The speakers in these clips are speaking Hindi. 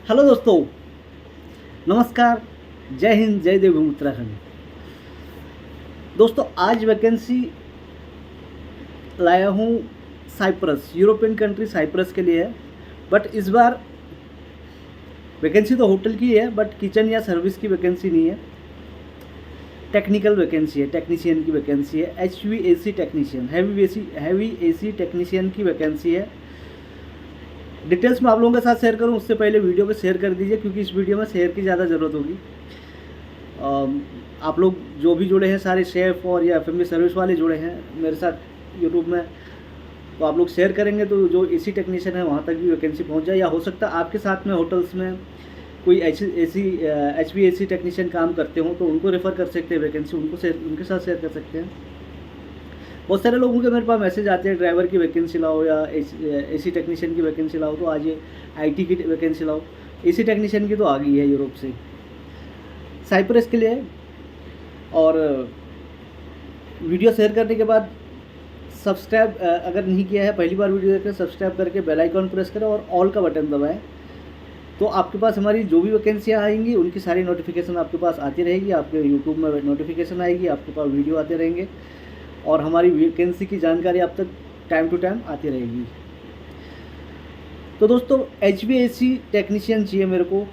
हेलो दोस्तों, नमस्कार। जय हिंद, जय देवभूमि उत्तराखंड। दोस्तों, आज वैकेंसी लाया हूँ साइप्रस, यूरोपियन कंट्री साइप्रस के लिए है। बट इस बार वैकेंसी तो होटल की है, बट किचन या सर्विस की वैकेंसी नहीं है। टेक्निकल वैकेंसी है, टेक्नीशियन की वैकेंसी है। HVAC technician, heavy AC technician की वैकेंसी है। डिटेल्स मैं आप लोगों के साथ शेयर करूं उससे पहले वीडियो को शेयर कर दीजिए, क्योंकि इस वीडियो में शेयर की ज़्यादा ज़रूरत होगी। आप लोग जो भी जुड़े हैं, सारे शेफ़ और या फैमिली सर्विस वाले जुड़े हैं मेरे साथ यूट्यूब में, तो आप लोग शेयर करेंगे तो जो AC टेक्नीशियन है वहाँ तक भी वैकेंसी पहुँच जाए। या हो सकता है आपके साथ में होटल्स में कोई HVAC टेक्नीशियन काम करते हो तो उनको रेफ़र कर सकते हैं वैकेंसी, उनके साथ शेयर कर सकते हैं। बहुत सारे लोगों के मेरे पास मैसेज आते हैं, ड्राइवर की वैकेंसी लाओ या AC टेक्नीशियन की वैकेंसी लाओ, तो आज ये IT की वैकेंसी लाओ। AC टेक्नीशियन की तो आ गई है यूरोप से, साइप्रस के लिए। और वीडियो शेयर करने के बाद सब्सक्राइब अगर नहीं किया है, पहली बार वीडियो देख रहे हैं, सब्सक्राइब करके बेल आइकॉन प्रेस करें और ऑल का बटन दबाएं। तो आपके पास हमारी जो भी वैकेंसियाँ आएंगी उनकी सारी नोटिफिकेशन आपके पास आती रहेगी। आपके यूट्यूब में नोटिफिकेशन आएगी, आपके पास वीडियो आते रहेंगे और हमारी वैकेंसी की जानकारी आप तक टाइम टू टाइम आती रहेगी। तो दोस्तों, HVAC टेक्नीशियन चाहिए मेरे को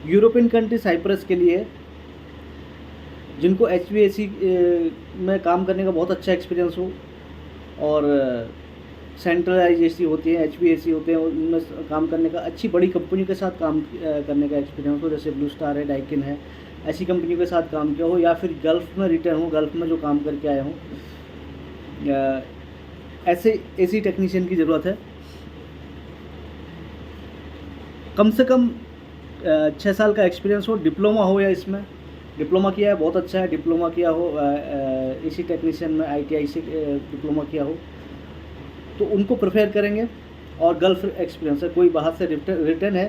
यूरोपियन कंट्री साइप्रस के लिए, जिनको HVAC में काम करने का बहुत अच्छा एक्सपीरियंस हो और सेंट्रलाइज AC होती है, HVAC होते हैं, उनमें काम करने का, अच्छी बड़ी कंपनी के साथ काम करने का एक्सपीरियंस हो, जैसे ब्लू स्टार है, डाइकिन है, ऐसी कंपनी के साथ काम किया हो, या फिर गल्फ़ में रिटर्न हो, गल्फ़ में जो काम करके आए हों, ऐसे AC टेक्नीशियन की ज़रूरत है। कम से कम 6 साल का एक्सपीरियंस हो, डिप्लोमा हो, या इसमें डिप्लोमा किया है बहुत अच्छा है, डिप्लोमा किया हो AC टेक्नीशियन में, ITI से डिप्लोमा किया हो तो उनको प्रेफर करेंगे। और गल्फ एक्सपीरियंस है, कोई बाहर से रिटर्न है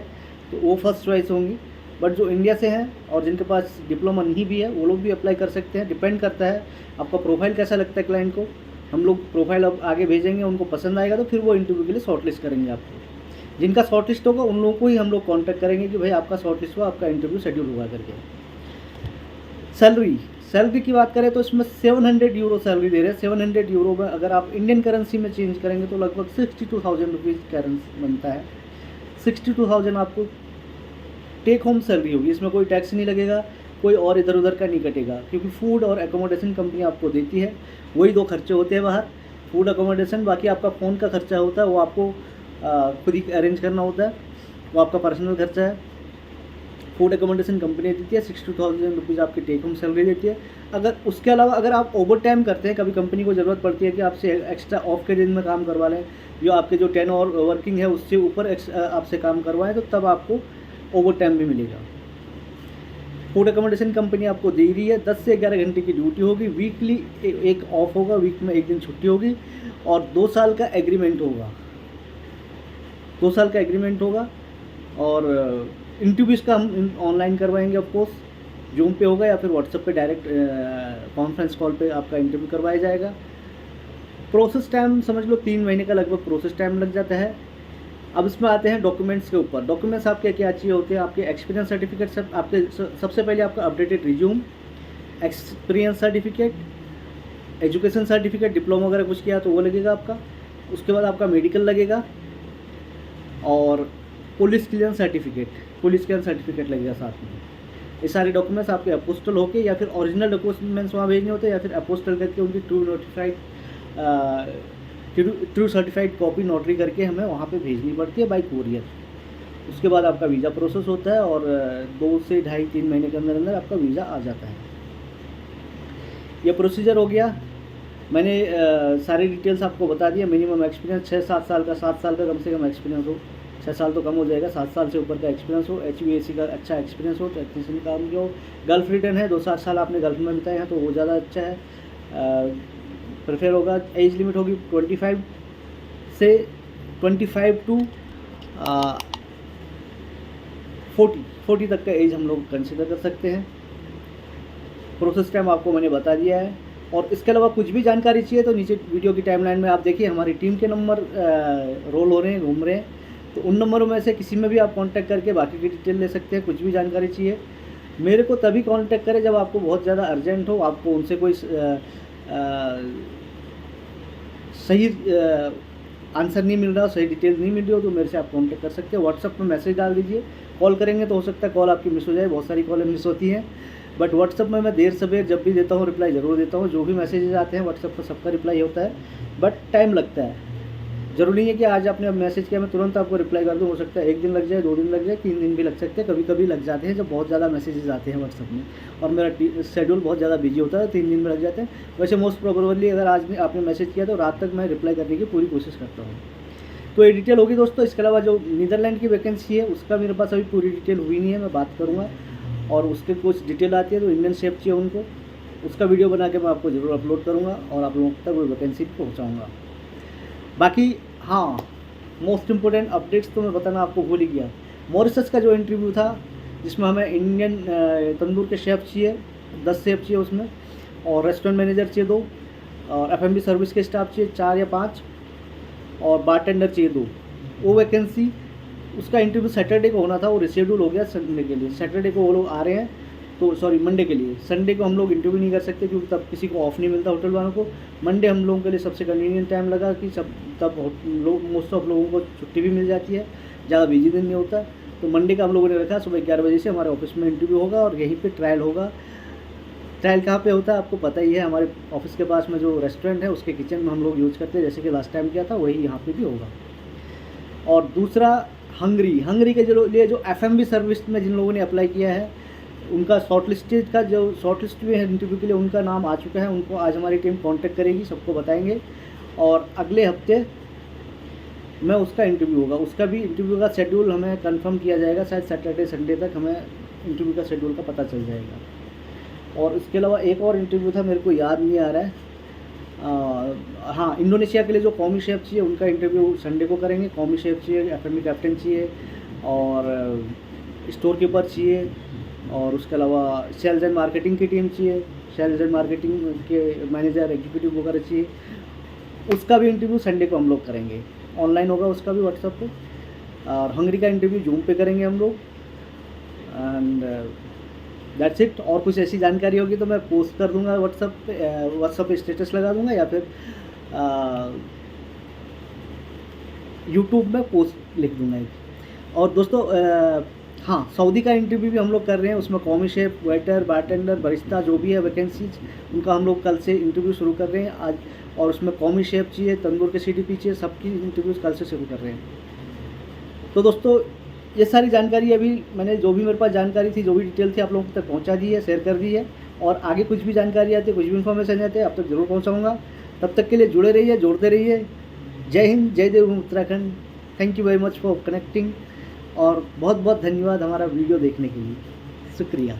तो वो फर्स्ट चॉइस होंगी। बट जो इंडिया से हैं और जिनके पास डिप्लोमा नहीं भी है वो लोग भी अप्लाई कर सकते हैं। डिपेंड करता है आपका प्रोफाइल कैसा लगता है क्लाइंट को। हम लोग प्रोफाइल अब आगे भेजेंगे, उनको पसंद आएगा तो फिर वो इंटरव्यू के लिए शॉर्टलिस्ट करेंगे आपको। जिनका शॉर्टलिस्ट होगा उन लोगों को ही हम लोग कॉन्टैक्ट करेंगे कि भाई आपका शॉर्टलिस्ट हुआ, आपका इंटरव्यू शेड्यूल हुआ करके। सैलरी की बात करें तो इसमें 700 यूरो सैलरी दे रहे हैं। 700 यूरो में अगर आप इंडियन करेंसी में चेंज करेंगे तो लगभग 62,000 रुपीज़ करेंसी बनता है। 62,000 आपको टेक होम सैलरी होगी, इसमें कोई टैक्स नहीं लगेगा, कोई और इधर उधर का नहीं कटेगा, क्योंकि फूड और एकोमोडेशन कंपनी आपको देती है। वही 2 खर्चे होते हैं बाहर, फूड एकोमोडेशन। बाकी आपका फ़ोन का खर्चा होता है वो आपको खुद ही अरेंज करना होता है, वो आपका पर्सनल खर्चा है। फूड एकोमोडेशन कंपनी देती है। 62,000 रुपीज़ आपकी टेक होम सैलरी देती है। अगर उसके अलावा अगर आप ओवर टाइम करते हैं, कभी कंपनी को ज़रूरत पड़ती है कि आपसे एक्स्ट्रा ऑफ के दिन में काम करवा लें, जो आपके जो 10 और वर्किंग है उससे ऊपर आपसे काम करवाएं, तो तब आपको ओवर टाइम भी मिलेगा। फूड एकोमोडेशन कंपनी आपको दे रही है। 10 से 11 घंटे की ड्यूटी होगी, वीकली एक ऑफ होगा, वीक में 1 दिन छुट्टी होगी और 2 साल का एग्रीमेंट होगा। 2 साल का एग्रीमेंट होगा और इंटरव्यूज़ का हम ऑनलाइन करवाएंगे, ऑफ कोर्स जूम पे होगा या फिर व्हाट्सएप पे डायरेक्ट कॉन्फ्रेंस कॉल पे आपका इंटरव्यू करवाया जाएगा। प्रोसेस टाइम समझ लो 3 महीने का लगभग प्रोसेस टाइम लग जाता है। अब इसमें आते हैं डॉक्यूमेंट्स के ऊपर। डॉक्यूमेंट्स आपके क्या चाहिए होते हैं? आपके एक्सपीरियंस सर्टिफिकेट, सब आपके सबसे पहले आपका updated resume, experience certificate, education certificate, diploma वगैरह कुछ किया तो वो लगेगा आपका। उसके बाद आपका मेडिकल लगेगा और पुलिस क्लियरेंस सर्टिफिकेट लगेगा साथ में। ये सारे डॉक्यूमेंट्स आपके अपोस्टल होके या फिर ओरिजिनल डॉक्यूमेंट्स वहाँ भेजने होते हैं, या फिर अपोस्टल करके उनकी ट्रू सर्टिफाइड कॉपी नोटरी करके हमें वहाँ पे भेजनी पड़ती है बाय कुरियर। उसके बाद आपका वीज़ा प्रोसेस होता है और 2 से 2.5-3 महीने के अंदर अंदर आपका वीज़ा आ जाता है। ये प्रोसीजर हो गया। मैंने सारी डिटेल्स आपको बता दिया। मिनिमम एक्सपीरियंस 6-7 साल का, 7 साल का कम से कम एक्सपीरियंस हो। 6 साल तो कम हो जाएगा, 7 साल से ऊपर का एक्सपीरियंस हो, HVAC का अच्छा एक्सपीरियंस हो, टेक्नीशियन काम किया हो, गल्फ रिटर्न है, 2-7 साल आपने गल्फ में बिताए हैं तो वो ज़्यादा अच्छा है, प्रेफर होगा। एज लिमिट होगी 25 से 25 टू 40 तक का एज हम लोग कंसिडर कर सकते हैं। प्रोसेस टाइम आपको मैंने बता दिया है। और इसके अलावा कुछ भी जानकारी चाहिए तो नीचे वीडियो की टाइमलाइन में आप देखिए, हमारी टीम के नंबर रोल हो रहे हैं, घूम रहे हैं। तो उन नंबरों में से किसी में भी आप कांटेक्ट करके बाकी की डिटेल ले सकते हैं। कुछ भी जानकारी चाहिए मेरे को तभी कांटेक्ट करें जब आपको बहुत ज़्यादा अर्जेंट हो, आपको उनसे कोई सही आंसर नहीं मिल रहा, सही डिटेल नहीं मिल रही हो, तो मेरे से आप कांटेक्ट कर सकते हैं। व्हाट्सअप पर मैसेज डाल दीजिए। कॉल करेंगे तो हो सकता है कॉल आपकी मिस हो जाए, बहुत सारी कॉलें मिस होती हैं, बट व्हाट्सअप में मैं देर सवेर जब भी देता हूँ रिप्लाई ज़रूर देता हूँ। जो भी मैसेजेस आते हैं व्हाट्सअप पर सबका रिप्लाई होता है, बट टाइम लगता है। ज़रूरी नहीं है कि आज आपने मैसेज किया मैं तुरंत आपको रिप्लाई कर दूँ। हो सकता है 1 दिन लग जाए, 2 दिन लग जाए, 3 दिन भी लग सकते हैं, कभी कभी लग जाते हैं जब बहुत ज़्यादा मैसेजेस आते हैं व्हाट्सअप में और मेरा शेड्यूल बहुत ज़्यादा बिजी होता है, 3 दिन में लग जाते हैं। वैसे मोस्ट प्रोबेबली अगर आज आपने मैसेज किया तो रात तक मैं रिप्लाई करने की पूरी कोशिश करता हूँ। तो ये डिटेल होगी दोस्तों। इसके अलावा जो नीदरलैंड की वैकेंसी है उसका मेरे पास अभी पूरी डिटेल हुई नहीं है, मैं बात करूँगा, और उसके कुछ डिटेल आती है तो इंडियन शेफ चाहिए उनको, उसका वीडियो बना के मैं आपको ज़रूर अपलोड करूँगा और आप लोगों तक वो वैकेंसी पहुँचाऊँगा। बाकी हाँ, मोस्ट इम्पोर्टेंट अपडेट्स तो मैं बताना आपको भूल ही गया। मॉरिशस का जो इंटरव्यू था जिसमें हमें इंडियन तंदूर के शेफ़ चाहिए, 10 शेफ़ चाहिए उसमें, और रेस्टोरेंट मैनेजर चाहिए 2, और एफएमबी सर्विस के स्टाफ चाहिए 4 या 5, और बारटेंडर चाहिए 2। वो वैकेंसी उसका इंटरव्यू सैटरडे को होना था, वो रिशेड्यूल हो गया संडे के लिए। सैटरडे को वो लोग आ रहे हैं, तो सॉरी मंडे के लिए। संडे को हम लोग इंटरव्यू नहीं कर सकते क्योंकि तब किसी को ऑफ नहीं मिलता होटल वालों को। मंडे हम लोगों के लिए सबसे कन्वीनियंट टाइम लगा कि सब तब लोग मोस्ट ऑफ लोगों को छुट्टी भी मिल जाती है, ज़्यादा बिजी दिन नहीं होता। तो मंडे का हम लोगों ने रखा, सुबह 11 बजे से हमारे ऑफिस में इंटरव्यू होगा और यहीं पर ट्रायल होगा। ट्रायल कहाँ पे होता है आपको पता ही है, हमारे ऑफिस के पास में जो रेस्टोरेंट है उसके किचन में हम लोग यूज़ करते हैं, जैसे कि लास्ट टाइम किया था वही यहाँ पे भी होगा। और दूसरा हंगरी के लिए जो एफएमबी सर्विस में जिन लोगों ने अप्लाई किया है उनका शॉर्टलिस्टेड का जो शॉर्टलिस्ट भी है इंटरव्यू के लिए, उनका नाम आ चुका है। उनको आज हमारी टीम कांटेक्ट करेगी, सबको बताएंगे, और अगले हफ्ते में उसका इंटरव्यू होगा। उसका भी इंटरव्यू का शेड्यूल हमें कंफर्म किया जाएगा, शायद सैटरडे संडे तक हमें इंटरव्यू का शेड्यूल का पता चल जाएगा। और इसके अलावा एक और इंटरव्यू था, मेरे को याद नहीं आ रहा है। हाँ, इंडोनेशिया के लिए जो कौमी शेफ़ चाहिए उनका इंटरव्यू संडे को करेंगे। कौमी शेफ़ चाहिए, एफएमबी कैप्टन चाहिए, और स्टोर कीपर चाहिए, और उसके अलावा सेल्स एंड मार्केटिंग की टीम चाहिए, सेल्स एंड मार्केटिंग के मैनेजर एग्जीक्यूटिव वगैरह चाहिए। उसका भी इंटरव्यू संडे को हम लोग करेंगे, ऑनलाइन होगा उसका भी व्हाट्सएप पे। और हंगरी का इंटरव्यू जूम पे करेंगे हम लोग, एंड दैट्स इट। और कुछ ऐसी जानकारी होगी तो मैं पोस्ट कर दूंगा व्हाट्सएप पे स्टेटस लगा दूंगा, या फिर यूट्यूब में पोस्ट लिख दूंगा। और दोस्तों हाँ, सऊदी का इंटरव्यू भी हम लोग कर रहे हैं, उसमें कौमी शेफ, वेटर, बारटेंडर, बरिस्ता जो भी है वैकेंसीज उनका हम लोग कल से इंटरव्यू शुरू कर रहे हैं आज। और उसमें कौमी शेफ चाहिए, तंदूर के सीडीपी चाहिए, सबकी इंटरव्यूज़ कल से शुरू कर रहे हैं। तो दोस्तों ये सारी जानकारी अभी मैंने जो भी मेरे पास जानकारी थी, जो भी डिटेल थी आप लोगों तक पहुंचा दी है, शेयर कर दी है। और आगे कुछ भी जानकारी आती है, कुछ भी इन्फॉर्मेशन आते हैं आप तक जरूर पहुंचाऊंगा। तब तक के लिए जुड़े रहिए, जोड़ते रहिए। जय हिंद, जय देव Uttarakhand. Thank you very much for connecting, और बहुत बहुत धन्यवाद हमारा वीडियो देखने के लिए। शुक्रिया।